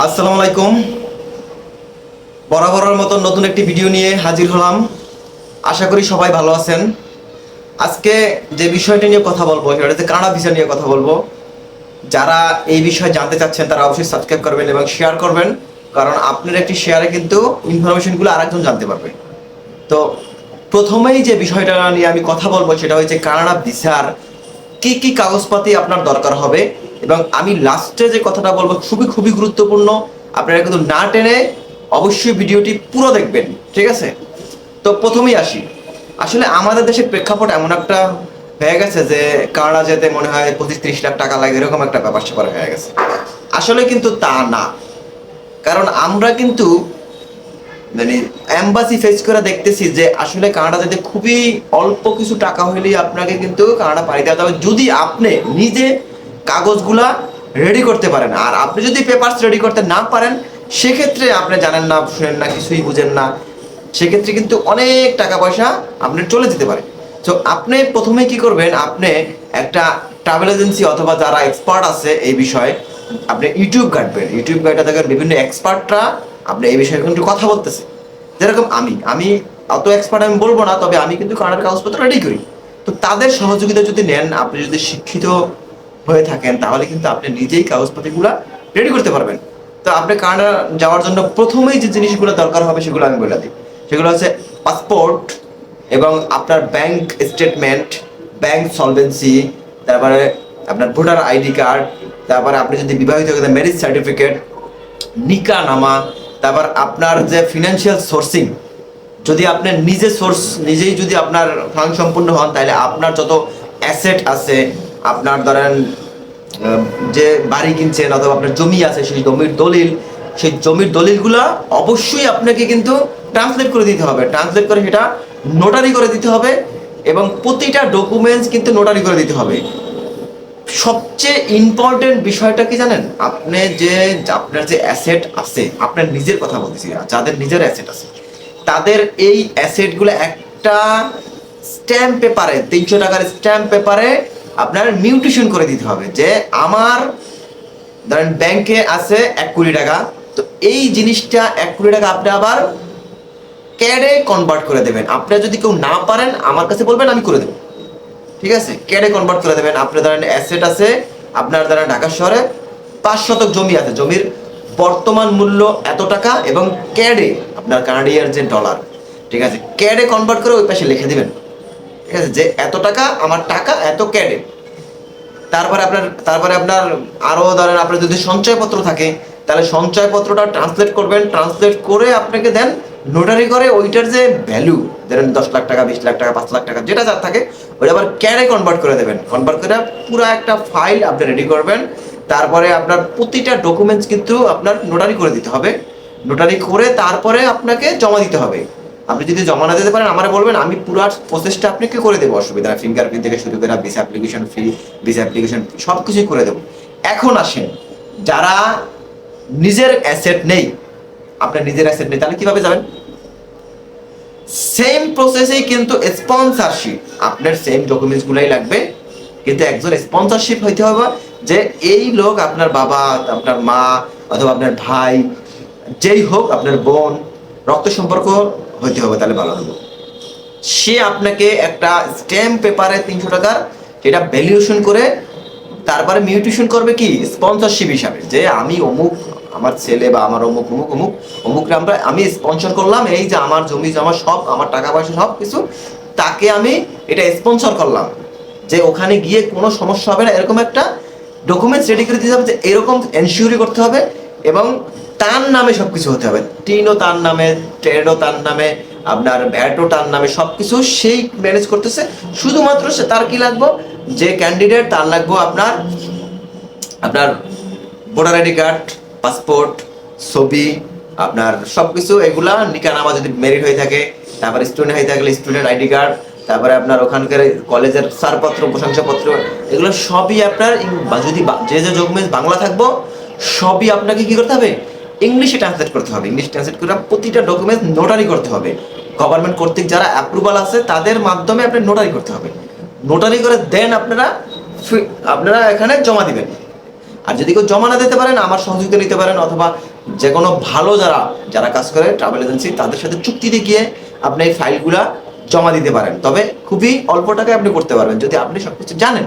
আসসালামু আলাইকুম। বরাবরের মতো নতুন একটি ভিডিও নিয়ে হাজির হলাম। আশা করি সবাই ভালো আছেন। আজকে যে বিষয়টা নিয়ে কথা বলবো সেটা হচ্ছে কানাডা ভিসা নিয়ে কথা বলবো। যারা এই বিষয়ে জানতে চাচ্ছেন তারা অবশ্যই সাবস্ক্রাইব করবেন এবং শেয়ার করবেন, কারণ আপনার একটি শেয়ারে কিন্তু ইনফরমেশনগুলো আরেকজন জানতে পারবে। তো প্রথমেই যে বিষয়টা নিয়ে আমি কথা বলবো সেটা হচ্ছে কানাডা ভিসার কি কি কাগজপাতি আপনার দরকার হবে, এবং আমি লাস্টে যে কথাটা বলবো খুবই খুবই গুরুত্বপূর্ণ। আপনারা কিন্তু না টেনে অবশ্যই ভিডিওটি পুরো দেখবেন, ঠিক আছে? তো প্রথমেই আসি, আসলে আমাদের দেশের প্রেক্ষাপট এমন একটা হয়ে গেছে যে কানাডা যেতে মনে হয় 25-30 লাখ টাকা লাগে, এরকম একটা ব্যাপার স্যাপার হয়ে গেছে। আসলে কিন্তু তা না, কারণ আমরা কিন্তু মানে এম্বাসি ফেস করে দেখতেছি যে আসলে কানাডা যেতে খুবই অল্প কিছু টাকা হইলেই আপনাকে কিন্তু কানাডা পাড়ি দেওয়া যাবে, যদি আপনি নিজে কাগজগুলা রেডি করতে পারেন। আর আপনি যদি পেপারস রেডি করতে না পারেন, সেক্ষেত্রে আপনি জানেন না, শুনেন না, কিছুই বুঝেন না, সেক্ষেত্রে কিন্তু অনেক টাকা পয়সা আপনার চলে যেতে পারে। তো আপনি প্রথমে কি করবেন, আপনি একটা ট্রাভেল এজেন্সি অথবা যারা এক্সপার্ট আছে এই বিষয়ে, আপনি ইউটিউব ঘাটবেন। ইউটিউব ঘাটে দেখেন বিভিন্ন এক্সপার্টরা আপনি এই বিষয়ে কিন্তু কথা বলতেছে। যেরকম আমি অত এক্সপার্ট আমি বলবো না, তবে আমি কিন্তু কানাডার কাগজপত্র রেডি করি। তো তাদের সহযোগিতা যদি নেন, আপনি যদি শিক্ষিত হয়ে থাকেন, তাহলে কিন্তু আপনি নিজেই কাগজপত্রগুলো রেডি করতে পারবেন। তো আপনি কানাডা যাওয়ার জন্য প্রথমেই যে জিনিসগুলো দরকার হবে সেগুলো আমি বলে দিই। সেগুলো হচ্ছে পাসপোর্ট এবং আপনার ব্যাংক স্টেটমেন্ট, ব্যাংক সলভেন্সি, তারপরে আপনার ভোটার আইডি কার্ড, তারপরে আপনি যদি বিবাহিত হয়ে ম্যারেজ সার্টিফিকেট, নিকা নামা, তারপর আপনার যে ফিনান্সিয়াল সোর্সিং, যদি আপনার নিজেই যদি আপনার ফাং সম্পূর্ণ হন, তাহলে আপনার যত অ্যাসেট আছে, আপনার ধরেন যে বাড়ি কিনছেন অথবা আপনার জমি আছে, সেই জমির দলিলগুলা অবশ্যই আপনাকে কিন্তু ট্রান্সলেট করে দিতে হবে। ট্রান্সলেট করে সেটা নোটারি করে দিতে হবে, এবং প্রতিটা ডকুমেন্টস কিন্তু নোটারি করে দিতে হবে। সবচেয়ে ইম্পর্টেন্ট বিষয়টা কি জানেন, আপনার যে অ্যাসেট আছে, আপনার নিজের কথা বলতেছি, যাদের নিজের অ্যাসেট আছে তাদের এই অ্যাসেটগুলো একটা স্ট্যাম্প পেপারে, 300 টাকার স্ট্যাম্প পেপারে আপনার মিউটেশন করে দিতে হবে। যে আমার ধরেন ব্যাংকে আছে 1 কোটি টাকা, তো এই জিনিসটা 1 কোটি টাকা আপনি আবার ক্যাডে কনভার্ট করে দেবেন। আপনারা যদি কেউ না পারেন আমার কাছে বলবেন, আমি করে দেবো, ঠিক আছে? ক্যাডে কনভার্ট করে দেবেন। আপনার ধরেন অ্যাসেট আছে, আপনার ধরেন ঢাকা শহরে 5 শতক জমি আছে, জমির বর্তমান মূল্য এত টাকা, এবং ক্যাডে আপনার কানাডিয়ার যে ডলার, ঠিক আছে, ক্যাডে কনভার্ট করে ওই পাশে লিখে দিবেন, ঠিক আছে, যে এত টাকা আমার টাকা, এত ক্যাডে। তারপরে আপনার আরও ধরেন আপনার যদি সঞ্চয়পত্র থাকে, তাহলে সঞ্চয়পত্রটা ট্রান্সলেট করবেন, ট্রান্সলেট করে আপনাকে দেন নোটারি করে ওইটার যে ভ্যালু, ধরেন 10 লাখ টাকা, 20 লাখ টাকা, 5 লাখ টাকা, যেটা যার থাকে, ওইটা আবার ক্যারে কনভার্ট করে দেবেন। কনভার্ট করে পুরো একটা ফাইল আপনি রেডি করবেন। তারপরে আপনার প্রতিটা ডকুমেন্টস কিন্তু আপনার নোটারি করে দিতে হবে। নোটারি করে তারপরে আপনাকে জমা দিতে হবে। আপনি যদি জমা না দিতে পারেন আমার বলবেন, আমি পুরো প্রসেসটা আপনাকে করে দেবো, অসুবিধা না। ফিঙ্গারপ্রিন্ট থেকে শুরু করে visa application fee, visa application সব কিছুই করে দেবো। এখন আসেন, যারা নিজের অ্যাসেট নেই, আপনার নিজের অ্যাসেট নেই, তাহলে কিভাবে যাবেন? সেম প্রসেসেই কিন্তু স্পন্সরশিপ, আপনার সেম ডকুমেন্টসগুলাই লাগবে, কিন্তু একজন স্পন্সরশিপ হইতে হবে। যে এই লোক আপনার বাবা, আপনার মা, অথবা আপনার ভাই, যেই হোক, আপনার বোন, রক্ত সম্পর্ক হইতে হবে, তাহলে ভালো হবে। সে আপনাকে একটা স্ট্যাম্প পেপারে 300 টাকার সেটা ভ্যালুয়েশন করে তারপরে মিউটেশন করবে কি স্পন্সরশিপ হিসাবে, যে আমি অমুক, আমার ছেলে বা আমার অমুক অমুক অমুক অমুকরে আমি স্পন্সর করলাম, এই যে আমার জমি জমা সব, আমার টাকা পয়সা সব কিছু, তাকে আমি এটা স্পন্সর করলাম, যে ওখানে গিয়ে কোনো সমস্যা হবে না, এরকম একটা ডকুমেন্টস রেডি করে দিতে হবে, যে এরকম এনশিওরি করতে হবে, এবং তার নামে সব কিছু হতে হবে। টিনও তার নামে, ট্রেডও তার নামে, আপনার ভ্যাটও তার নামে, সব কিছু সেই ম্যানেজ করতেছে। শুধুমাত্র সে তার কি লাগবে, যে ক্যান্ডিডেট তার লাগবে আপনার আপনার ভোটার আইডি কার্ড, পাসপোর্ট, ছবি, আপনার সব কিছু এগুলা, নিকানামা যদি মেরিট হয়ে থাকে, তারপরে স্টুডেন্ট হয়ে থাকলে স্টুডেন্ট আইডি কার্ড, তারপরে আপনার ওখানকার কলেজের ছাড়পত্র, প্রশংসাপত্র, এগুলো সবই আপনার যদি যে ডকুমেন্টস বাংলা থাকবো, সবই আপনাকে কি করতে হবে, ইংলিশে ট্রান্সলেট করতে হবে। ইংলিশ ট্রান্সলেট করে প্রতিটা ডকুমেন্টস নোটারি করতে হবে। গভর্নমেন্ট কর্তৃক যারা অ্যাপ্রুভাল আছে তাদের মাধ্যমে আপনি নোটারি করতে হবে। নোটারি করে দেন আপনারা এখানে জমা দিবেন। আর যদি কেউ জমা না দিতে পারেন আমার সহযোগিতা নিতে পারেন, অথবা যে কোনো ভালো যারা কাজ করে ট্রাভেল এজেন্সি তাদের সাথে চুক্তিতে গিয়ে আপনি এই ফাইলগুলা জমা দিতে পারেন। তবে খুবই অল্প টাকায় আপনি করতে পারবেন যদি আপনি সবকিছু জানেন।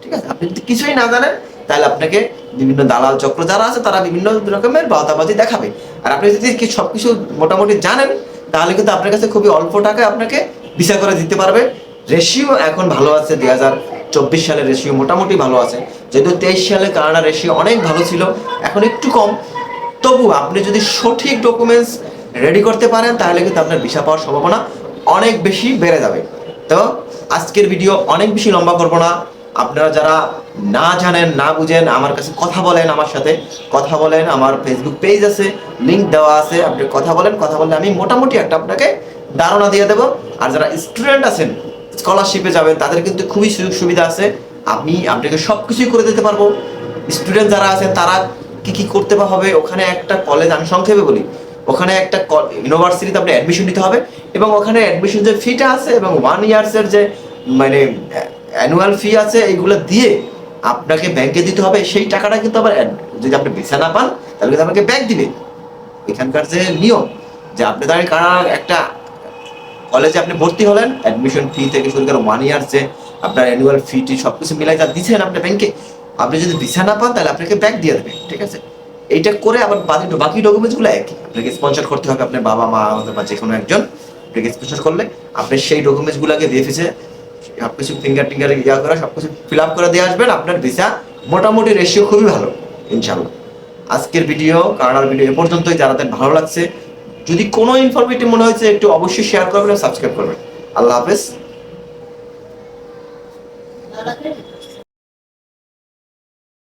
ঠিক আছে, আপনি যদি কিছুই না জানেন তাহলে আপনাকে বিভিন্ন দালাল চক্র যারা আছে তারা বিভিন্ন রকমের বাদাবাজি দেখাবে। আর আপনি যদি সবকিছু মোটামুটি জানেন তাহলে কিন্তু আপনার কাছে খুবই অল্প টাকায় আপনাকে ভিসা করে দিতে পারবে। রেশিও এখন ভালো আছে, 2024 সালের রেশিও মোটামুটি ভালো আছে, যদিও 23 সালে কানাডা রেশিও অনেক ভালো ছিল, এখন একটু কম। তবু আপনি যদি সঠিক ডকুমেন্টস রেডি করতে পারেন তাহলে কিন্তু আপনার ভিসা পাওয়ার সম্ভাবনা অনেক বেশি বেড়ে যাবে। তো আজকের ভিডিও অনেক বেশি লম্বা করব না। আপনারা যারা না জানেন না বুঝেন আমার কাছে কথা বলেন, আমার সাথে কথা বলেন, আমার ফেসবুক পেজ আছে, লিংক দেওয়া আছে, আপনি কথা বললে আমি মোটামুটি একটা আপনাকে ধারণা দিয়ে দেবো। আর যারা স্টুডেন্ট আছেন স্কলারশিপে যাবেন তাদের কিন্তু খুবই সুযোগ সুবিধা আছে, আমি আপনাকে সব কিছুই করে দিতে পারবো। স্টুডেন্ট যারা আছেন তারা কি করতে হবে, ওখানে একটা কলেজ, আমি সংক্ষেপে বলি, ওখানে একটা ইউনিভার্সিটিতে আপনি অ্যাডমিশন নিতে হবে এবং ওখানে অ্যাডমিশন যে ফিটা আছে এবং 1 ইয়ার্সের যে মানে অ্যানুয়াল ফি আছে এইগুলো দিয়ে আপনাকে ব্যাংকে দিতে হবে। সেই টাকাটা কিন্তু আবার যদি আপনি ভিসা না পান তাহলে কিন্তু আপনাকে ব্যাংক দিবে। এখানকার যে নিয়ম যে আপনি তার কারণ একটা কলেজে আপনি ভর্তি হলেন, অ্যাডমিশন ফি থেকে শুরু করে 1 ইয়ার যে আপনার অ্যানুয়াল ফিটি সবকিছু মিলাই যা দিচ্ছেন আপনি ব্যাংকে, আপনি যদি ভিসা না পান তাহলে আপনাকে ব্যাংক দিয়ে দেবে। ঠিক আছে, এইটা করে আবার বাকি ডকুমেন্টসগুলো একই, আপনাকে স্পন্সর করতে হবে, আপনার বাবা মা বা যে কোনো একজন আপনাকে স্পন্সর করলে আপনি সেই ডকুমেন্টসগুলোকে দিয়ে ফেসে সবকিছু ফিঙ্গার টিঙ্গার করে সবকিছু ফিল আপ করে দিয়ে আসবেন, আপনার ভিসা মোটামুটি রেশিও খুবই ভালো ইনশাল্লাহ। আজকের ভিডিও কানাডার ভিডিও এ পর্যন্তই। যাদের ভালো লাগছে, যদি কোনো ইনফরমেটিভ মনে হয়েছে একটু অবশ্যই শেয়ার করবেন, সাবস্ক্রাইব করবেন। আল্লাহ হাফেজ।